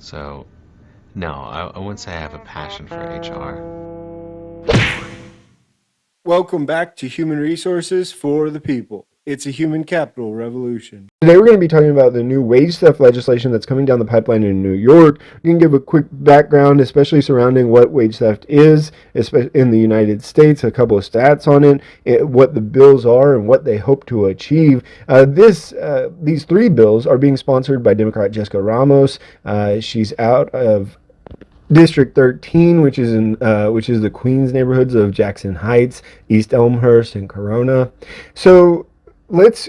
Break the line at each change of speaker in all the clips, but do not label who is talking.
So, no, I wouldn't say I have a passion for HR.
Welcome back to Human Resources for the People. It's a human capital revolution. Today we're going to be talking about the new wage theft legislation that's coming down the pipeline in New York. We can give a quick background, especially surrounding what wage theft is, especially in the United States, a couple of stats on it, what the bills are, and what they hope to achieve. These three bills are being sponsored by Democrat Jessica Ramos. She's out of District 13, which is the Queens neighborhoods of Jackson Heights, East Elmhurst, and Corona. So let's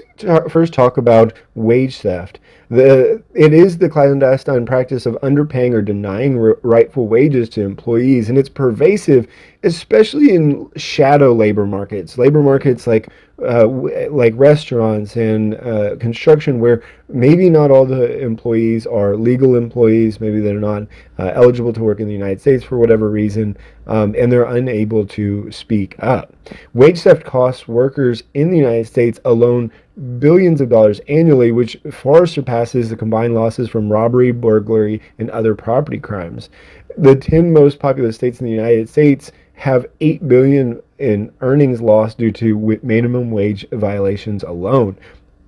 first talk about wage theft. It is the clandestine practice of underpaying or denying rightful wages to employees, and it's pervasive, especially in shadow labor markets like restaurants and construction, where maybe not all the employees are legal employees. Maybe they're not eligible to work in the United States for whatever reason, and they're unable to speak up. Wage theft costs workers in the United States alone billions of dollars annually, which far surpasses the combined losses from robbery, burglary, and other property crimes. The 10 most populous states in the United States have 8 billion in earnings lost due to minimum wage violations alone.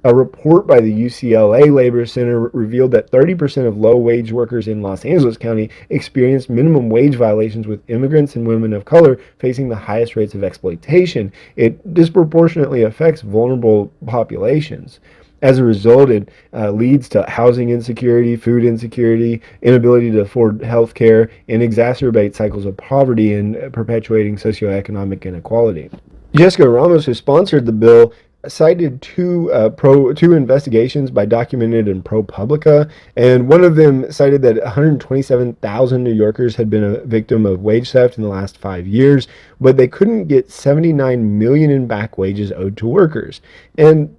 A report by the UCLA Labor Center revealed that 30% of low-wage workers in Los Angeles County experienced minimum wage violations, with immigrants and women of color facing the highest rates of exploitation. It disproportionately affects vulnerable populations. As a result, it leads to housing insecurity, food insecurity, inability to afford health care, and exacerbates cycles of poverty and perpetuating socioeconomic inequality. Jessica Ramos, who sponsored the bill, cited two investigations by Documented and ProPublica, and one of them cited that 127,000 New Yorkers had been a victim of wage theft in the last 5 years, but they couldn't get 79 million in back wages owed to workers. And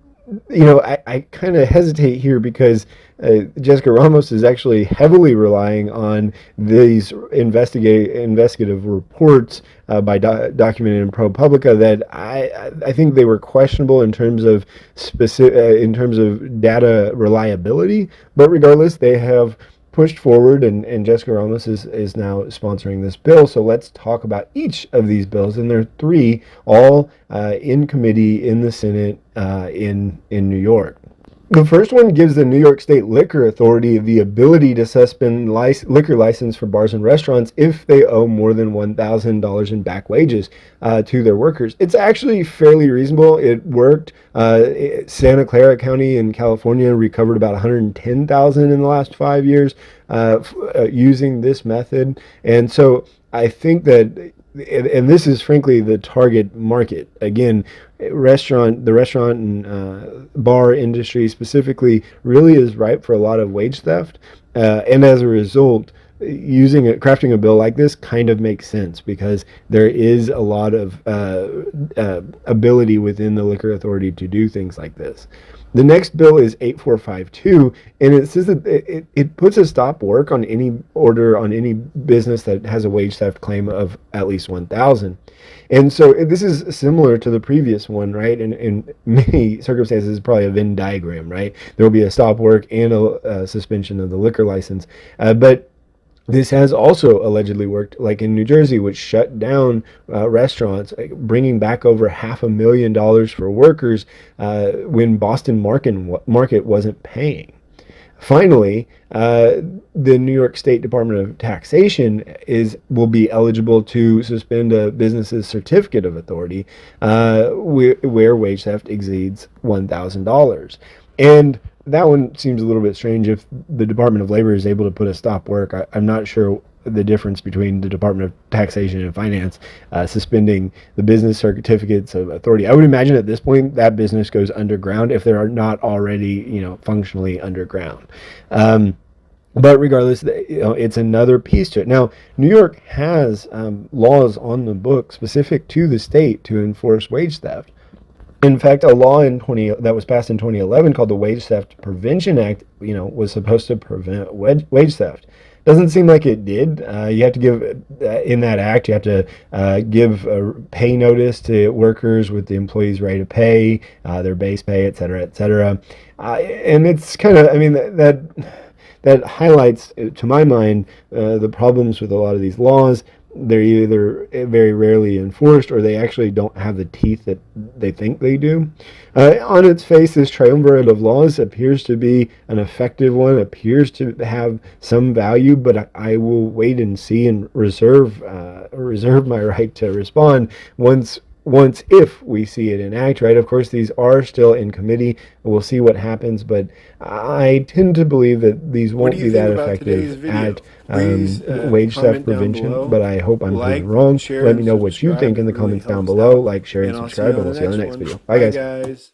I kind of hesitate here because Jessica Ramos is actually heavily relying on these investigative reports by Documented and ProPublica that I think they were questionable in terms of data reliability. But regardless, they have pushed forward, and Jessica Ramos is now sponsoring this bill. So let's talk about each of these bills, and there are three, all in committee in the Senate in New York. The first one gives the New York State Liquor Authority the ability to suspend liquor license for bars and restaurants if they owe more than $1,000 in back wages to their workers. It's actually fairly reasonable. It worked. Santa Clara County in California recovered about $110,000 in the last 5 years using this method. And so I think that, and this is frankly the target market. Again, the restaurant and bar industry specifically really is ripe for a lot of wage theft, and as a result, crafting a bill like this kind of makes sense because there is a lot of ability within the liquor authority to do things like this. The next bill is 8452, and it says that it puts a stop work on any order on any business that has a wage theft claim of at least 1,000. And so this is similar to the previous one, right? And in many circumstances, it's probably a Venn diagram, right? There will be a stop work and a suspension of the liquor license. But this has also allegedly worked, like in New Jersey, which shut down restaurants, bringing back over $500,000 for workers when Boston Market wasn't paying. Finally, the New York State Department of Taxation will be eligible to suspend a business's certificate of authority where wage theft exceeds $1,000. And that one seems a little bit strange. If the Department of Labor is able to put a stop work, I'm not sure the difference between the Department of Taxation and Finance suspending the business certificates of authority. I would imagine at this point that business goes underground if they are not already, functionally underground. But regardless, it's another piece to it. Now, New York has laws on the book specific to the state to enforce wage theft. In fact, a law that was passed in 2011 called the Wage Theft Prevention Act, was supposed to prevent wage theft. Doesn't seem like it did. You have to give in that act. You have to give a pay notice to workers with the employee's rate of pay, their base pay, et cetera, et cetera. And it's kind of, that highlights, to my mind, the problems with a lot of these laws. They're either very rarely enforced or they actually don't have the teeth that they think they do. On its face, this triumvirate of laws appears to be an effective one, appears to have some value, but I will wait and see and reserve my right to respond once if we see it enact, right? Of course, these are still in committee. We'll see what happens, but I tend to believe that these
What do
won't
you
be
think
that
about today's
effective
video?
at
Please
wage theft
comment down
prevention,
below.
but I hope I'm proven
Like,
wrong.
share,
Let me
and
know what you
subscribe.
think in
It
the
really
comments down
helps
below.
out.
Like, share, and
And I'll see you
subscribe,
on
and we'll
the
see you on
next
the next
one.
video. Bye,
Bye,
guys.
guys.